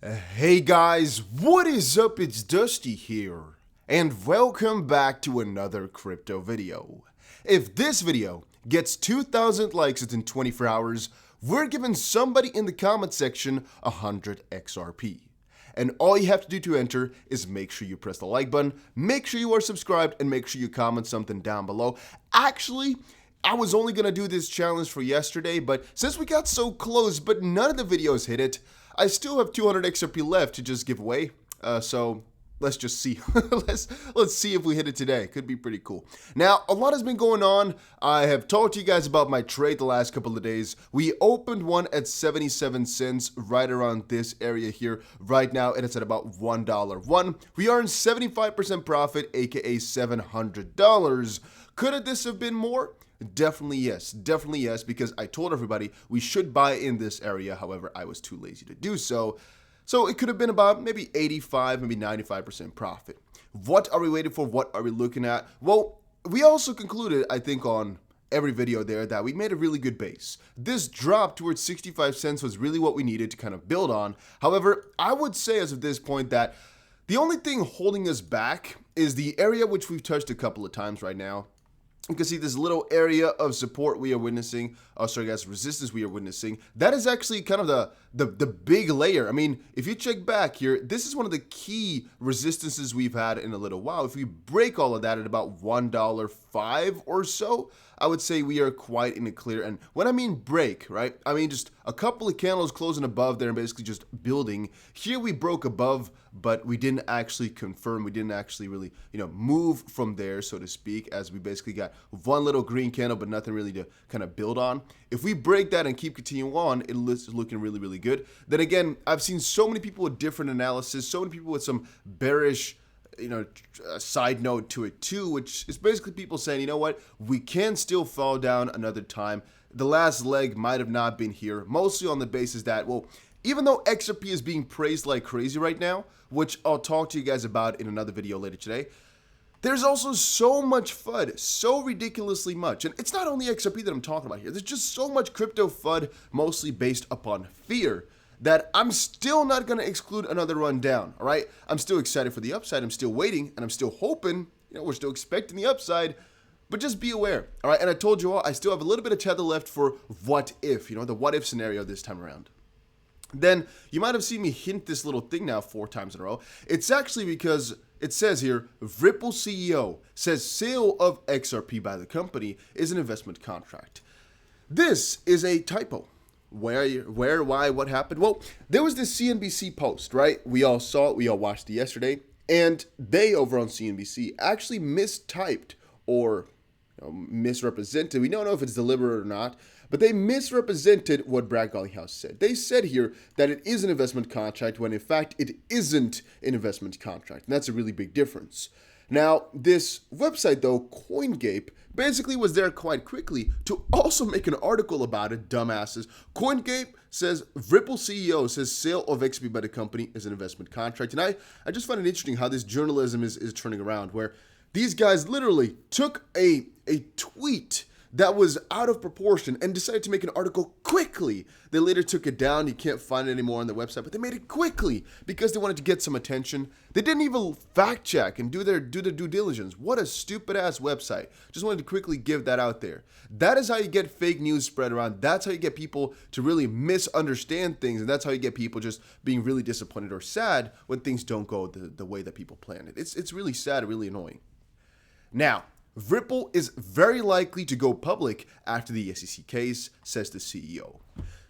Hey guys, what is up? It's Dusty here, and welcome back to another crypto video. If this video gets 2,000 likes within 24 hours, we're giving somebody in the comment section 100 XRP. And all you have to do to enter is make sure you press the like button, make sure you are subscribed, and make sure you comment something down below. Actually, I was only going to do this challenge for yesterday, but since we got so close but none of the videos hit it, I still have 200 XRP left to just give away, so let's just see. let's see if we hit it today. Could be pretty cool. Now, a lot has been going on. I have talked to you guys about my trade the last couple of days. We opened one at 77 cents right around this area here. Right now, it is at about $1. We are in 75% profit, aka $700. Could this have been more? Definitely yes, because I told everybody we should buy in this area. However, I was too lazy to do so. So it could have been about maybe 85, maybe 95% profit. What are we waiting for? What are we looking at? Well, we also concluded, I think on every video there, that we made a really good base. This drop towards 65 cents was really what we needed to kind of build on. However, I would say as of this point that the only thing holding us back is the area which we've touched a couple of times right now. You can see this little area of support we are witnessing, resistance we are witnessing. That is actually kind of the big layer. I mean, if you check back here, this is one of the key resistances we've had in a little while. If we break all of that at about $1.05 or so, I would say we are quite in the clear. And when I mean break, right, I mean just a couple of candles closing above there and basically just building. Here we broke above, but we didn't actually confirm. We didn't actually really, move from there, so to speak, as we basically got one little green candle, but nothing really to kind of build on. If we break that and keep continuing on, it's looking really, really good. Then again, I've seen so many people with different analysis, so many people with some bearish side note to it too, which is basically people saying, you know what, we can still fall down another time. The last leg might have not been here, mostly on the basis that, well, even though XRP is being praised like crazy right now, which I'll talk to you guys about in another video later today, there's also so much FUD, so ridiculously much. And it's not only XRP that I'm talking about here. There's just so much crypto FUD, mostly based upon fear, that I'm still not going to exclude another run down, all right? I'm still excited for the upside. I'm still waiting, and I'm still hoping, we're still expecting the upside, but just be aware, all right? And I told you all, I still have a little bit of tether left for what if, the what if scenario this time around. Then you might have seen me hint this little thing now 4 times in a row. It's actually because it says here, Ripple CEO says sale of XRP by the company is an investment contract. This is a typo. Where, why, what happened? Well, there was this Cnbc post, right? We all saw it. We all watched it yesterday. And they over on Cnbc actually mistyped or misrepresented. We don't know if it's deliberate or not, but they misrepresented what Brad Garlinghouse said. They said here that it is an investment contract when in fact it isn't an investment contract. And that's a really big difference. Now, this website though, CoinGape, basically was there quite quickly to also make an article about it, dumbasses. CoinGape says Ripple CEO says sale of XRP by the company is an investment contract. And I just find it interesting how this journalism is turning around, where these guys literally took a tweet that was out of proportion and decided to make an article quickly. They later took it down. You can't find it anymore on the website, but they made it quickly because they wanted to get some attention. They didn't even fact check and do their due diligence. What a stupid ass website. Just wanted to quickly give that out there. That is how you get fake news spread around. That's how you get people to really misunderstand things. And that's how you get people just being really disappointed or sad when things don't go the way that people planned it. It's really sad, really annoying. Now, Ripple is very likely to go public after the SEC case, says the CEO.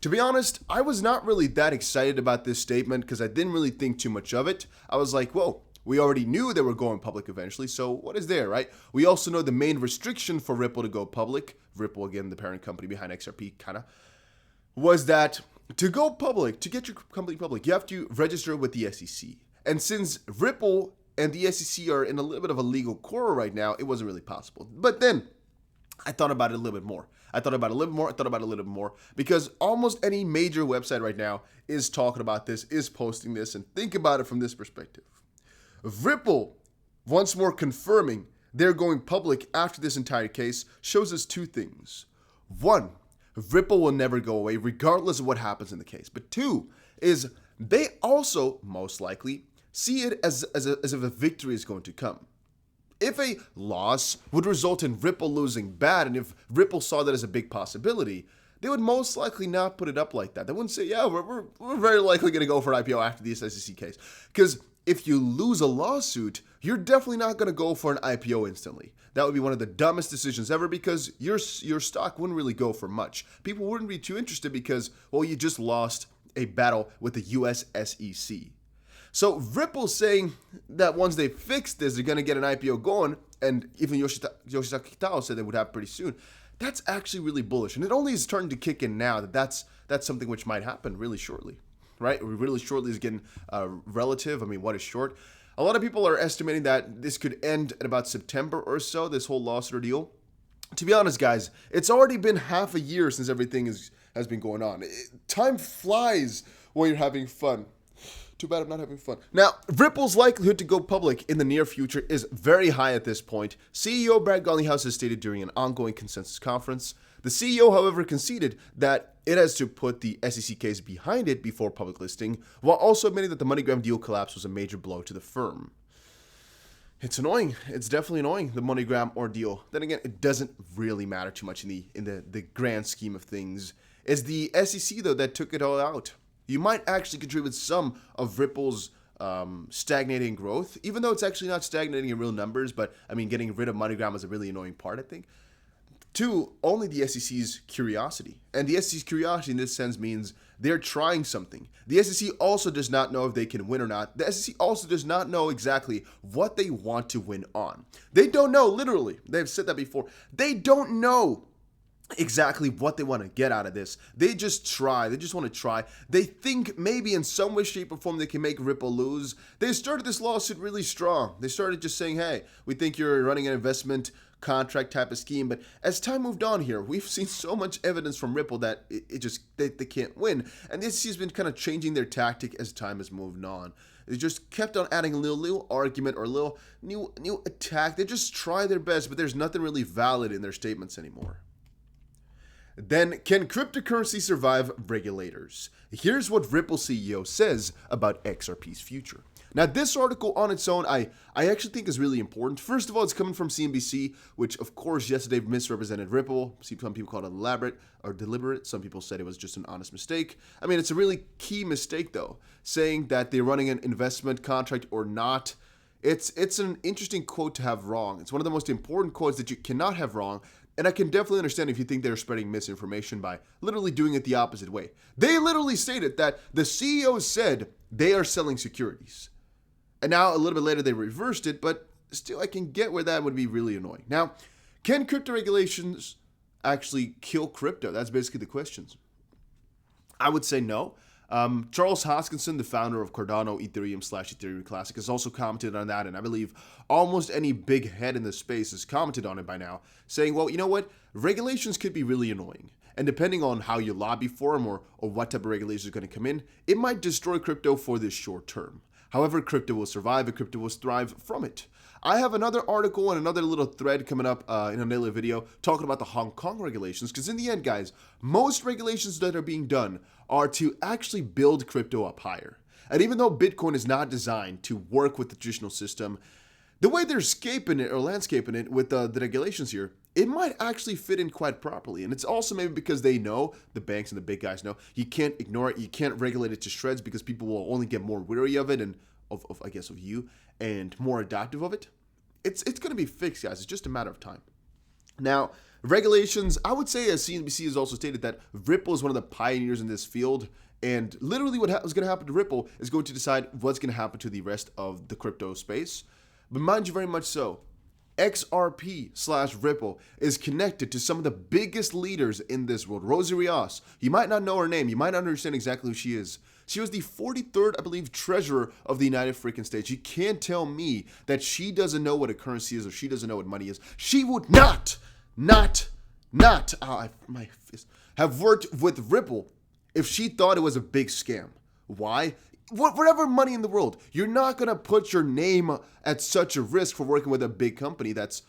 To be honest, I was not really that excited about this statement because I didn't really think too much of it. I was like, whoa, we already knew they were going public eventually, so what is there, right? We also know the main restriction for Ripple to go public, Ripple, again, the parent company behind XRP, was that to go public, to get your company public, you have to register with the SEC. And since Ripple and the SEC are in a little bit of a legal quarrel right now, it wasn't really possible. But then I thought about it a little bit more. I thought about it a little bit more because almost any major website right now is talking about this, is posting this, and think about it from this perspective. Ripple, once more confirming they're going public after this entire case, shows us 2 things. 1, Ripple will never go away regardless of what happens in the case. But 2 is they also, most likely, see it as if a victory is going to come. If a loss would result in Ripple losing bad, and if Ripple saw that as a big possibility, they would most likely not put it up like that. They wouldn't say, yeah, we're very likely going to go for an IPO after this SEC case. Because if you lose a lawsuit, you're definitely not going to go for an IPO instantly. That would be one of the dumbest decisions ever, because your stock wouldn't really go for much. People wouldn't be too interested because, well, you just lost a battle with the US SEC. So Ripple saying that once they fix this, they're going to get an IPO going, and even Yoshitaka Kitao said they would have pretty soon. That's actually really bullish, and it only is starting to kick in now that's something which might happen really shortly, right? Really shortly is getting relative. I mean, what is short? A lot of people are estimating that this could end at about September or so, this whole lawsuit ordeal. To be honest, guys, it's already been half a year since everything has been going on. Time flies when you're having fun. Too bad I'm not having fun. Now, Ripple's likelihood to go public in the near future is very high at this point. CEO Brad Garlinghouse has stated during an ongoing consensus conference. The CEO, however, conceded that it has to put the SEC case behind it before public listing, while also admitting that the MoneyGram deal collapse was a major blow to the firm. It's annoying. It's definitely annoying, the MoneyGram ordeal. Then again, it doesn't really matter too much in the grand scheme of things. It's the SEC, though, that took it all out. You might actually contribute some of Ripple's stagnating growth, even though it's actually not stagnating in real numbers. But I mean, getting rid of MoneyGram is a really annoying part, I think. Two, only the SEC's curiosity. And the SEC's curiosity in this sense means they're trying something. The SEC also does not know if they can win or not. The SEC also does not know exactly what they want to win on. They don't know, literally. They've said that before. They don't know exactly what they want to get out of this. They just try. They just want to try. They think maybe in some way, shape, or form they can make Ripple lose. They started this lawsuit really strong. They started just saying, hey, we think you're running an investment contract type of scheme. But as time moved on here, we've seen so much evidence from Ripple that they can't win. And the SEC has been kind of changing their tactic as time has moved on. They just kept on adding a little argument or a little new attack. They just try their best, but there's nothing really valid in their statements anymore. Then, can cryptocurrency survive regulators? Here's what Ripple CEO says about XRP's future. Now, this article on its own, I actually think is really important. First of all, it's coming from Cnbc, which, of course, yesterday misrepresented Ripple. Some people called it elaborate or deliberate. Some people said it was just an honest mistake. I mean, it's a really key mistake, though, saying that they're running an investment contract or not. It's an interesting quote to have wrong. It's one of the most important quotes that you cannot have wrong. And I can definitely understand if you think they're spreading misinformation by literally doing it the opposite way. They literally stated that the CEO said they are selling securities. And now, a little bit later, they reversed it, but still, I can get where that would be really annoying. Now, can crypto regulations actually kill crypto? That's basically the question. I would say no. Charles Hoskinson, the founder of Cardano Ethereum/Ethereum Classic, has also commented on that, and I believe almost any big head in the space has commented on it by now, saying, well, you know what? Regulations could be really annoying. And depending on how you lobby for them or what type of regulations are going to come in, it might destroy crypto for this short term. However, crypto will survive and crypto will thrive from it. I have another article and another little thread coming up in a daily video talking about the Hong Kong regulations, because in the end, guys, most regulations that are being done are to actually build crypto up higher. And even though Bitcoin is not designed to work with the traditional system, the way they're scaping it or landscaping it with the regulations here, it might actually fit in quite properly. And it's also maybe because they know, the banks and the big guys know, you can't ignore it, you can't regulate it to shreds because people will only get more weary of it and of you and more adaptive of it. It's going to be fixed, guys. It's just a matter of time. Now, regulations, I would say, as CNBC has also stated, that Ripple is one of the pioneers in this field. And literally what was going to happen to Ripple is going to decide what's going to happen to the rest of the crypto space. But mind you, very much so, XRP/Ripple is connected to some of the biggest leaders in this world. Rosie Rios, you might not know her name. You might not understand exactly who she is. She was the 43rd, I believe, treasurer of the United freaking States. You can't tell me that she doesn't know what a currency is or she doesn't know what money is. She would not have worked with Ripple if she thought it was a big scam. Why? Whatever money in the world, you're not going to put your name at such a risk for working with a big company that's,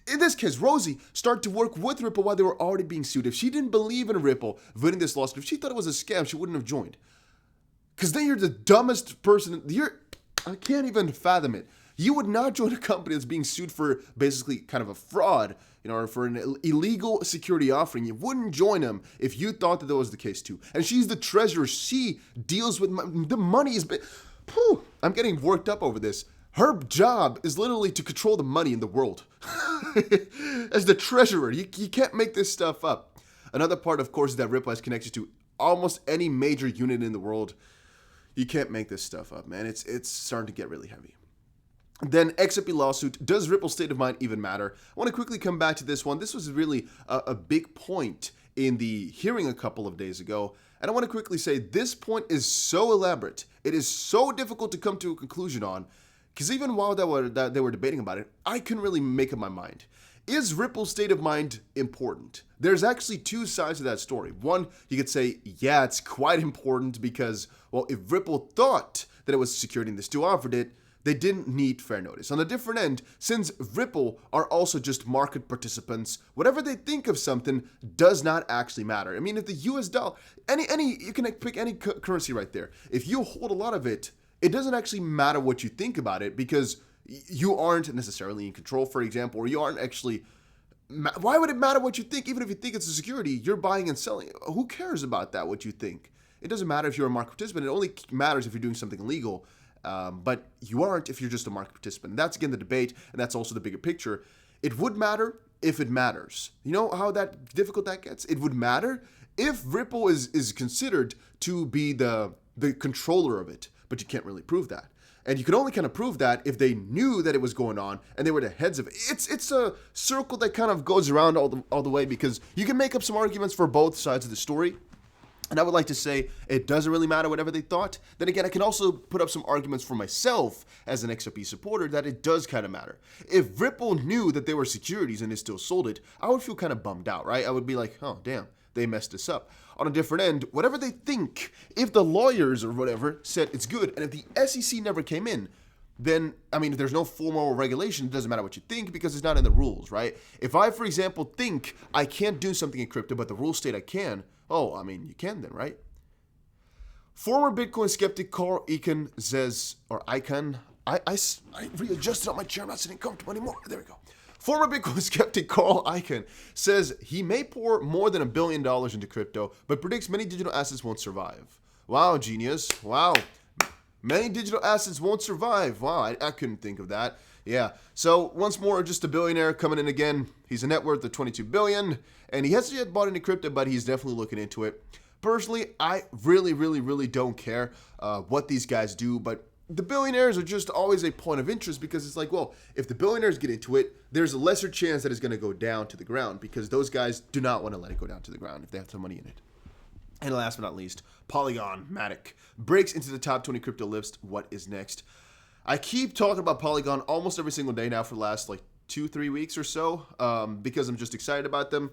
in this case, Rosie started to work with Ripple while they were already being sued. If she didn't believe in Ripple winning this lawsuit, if she thought it was a scam, she wouldn't have joined. Because then you're the dumbest person. I can't even fathom it. You would not join a company that's being sued for basically kind of a fraud, or for an illegal security offering. You wouldn't join them if you thought that was the case too. And she's the treasurer. She deals with the money. I'm getting worked up over this. Her job is literally to control the money in the world. As the treasurer, you can't make this stuff up. Another part, of course, is that Ripple has connections to almost any major unit in the world. You can't make this stuff up, man. It's starting to get really heavy. Then XRP lawsuit. Does Ripple's state of mind even matter? I want to quickly come back to this one. This was really a big point in the hearing a couple of days ago. And I want to quickly say this point is so elaborate. It is so difficult to come to a conclusion on. Because even while they were debating about it, I couldn't really make up my mind. Is Ripple's state of mind important? There's actually two sides to that story. One, you could say, yeah, it's quite important because, well, if Ripple thought that it was security and they still offered it, they didn't need fair notice. On the different end, since Ripple are also just market participants, whatever they think of something does not actually matter. I mean, if the US dollar, you can pick any currency right there. If you hold a lot of it, it doesn't actually matter what you think about it because you aren't necessarily in control, for example, or you aren't actually. Why would it matter what you think? Even if you think it's a security, you're buying and selling. Who cares about that, what you think? It doesn't matter if you're a market participant. It only matters if you're doing something illegal. But you aren't if you're just a market participant. And that's, again, the debate, and that's also the bigger picture. It would matter if it matters. You know how difficult that gets? It would matter if Ripple is considered to be the controller of it, but you can't really prove that. And you can only kind of prove that if they knew that it was going on and they were the heads of it. It's a circle that kind of goes around all the way because you can make up some arguments for both sides of the story. And I would like to say it doesn't really matter whatever they thought. Then again, I can also put up some arguments for myself as an XRP supporter that it does kind of matter. If Ripple knew that they were securities and they still sold it, I would feel kind of bummed out, right? I would be like, oh, damn, they messed us up. On a different end, whatever they think, if the lawyers or whatever said it's good, and if the SEC never came in, then, I mean, if there's no formal regulation, it doesn't matter what you think because it's not in the rules, right? If I, for example, think I can't do something in crypto, but the rules state I can, oh, I mean, you can then, right? Former Bitcoin skeptic Carl Icahn says, or Icahn, I readjusted on my chair, I'm not sitting comfortable anymore. There we go. Former Bitcoin skeptic Carl Icahn says he may pour more than $1 billion into crypto, but predicts many digital assets won't survive. Wow, genius. Wow. Many digital assets won't survive. Wow, I couldn't think of that. Yeah. So once more, just a billionaire coming in again. He's a net worth of $22 billion, and he hasn't yet bought into crypto, but he's definitely looking into it. Personally, I really don't care what these guys do, but the billionaires are just always a point of interest because it's like, well, if the billionaires get into it, there's a lesser chance that it's going to go down to the ground because those guys do not want to let it go down to the ground if they have some money in it. And last but not least, Polygon Matic breaks into the top 20 crypto list. What is next? I keep talking about Polygon almost every single day now for the last like 2-3 weeks or so because I'm just excited about them.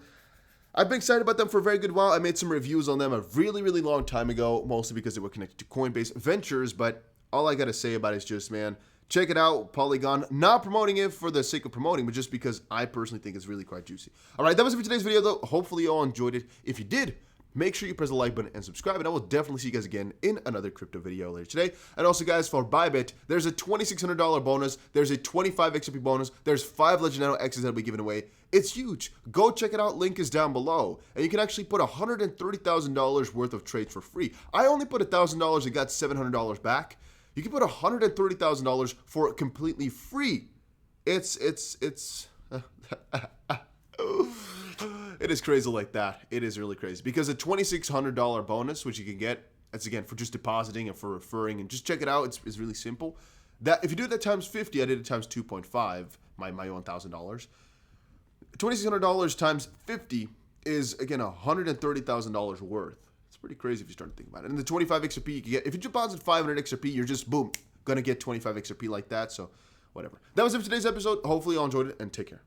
I've been excited about them for a very good while. I made some reviews on them a really long time ago, mostly because they were connected to Coinbase Ventures, but all I got to say about it is just, man, check it out, Polygon. Not promoting it for the sake of promoting, but just because I personally think it's really quite juicy. All right, that was it for today's video, though. Hopefully you all enjoyed it. If you did, make sure you press the like button and subscribe, and I will definitely see you guys again in another crypto video later today. And also, guys, for Bybit, there's a $2,600 bonus. There's a 25 XRP bonus. There's 5 Legendary X's that will be given away. It's huge. Go check it out. Link is down below. And you can actually put $130,000 worth of trades for free. I only put $1,000 and got $700 back. You can put $130,000 for completely free. It is crazy like that. It is really crazy because a $2,600 bonus, which you can get, that's again for just depositing and for referring, and just check it out. It's really simple. That if you do that times 50, I did it times 2.5, my own $1,000. $2,600 times 50 is again $130,000 worth. It's pretty crazy if you start to think about it. And the 25 XRP you can get, if you deposit 500 XRP, you're just, boom, gonna get 25 XRP like that. So whatever. That was it for today's episode. Hopefully you all enjoyed it, and take care.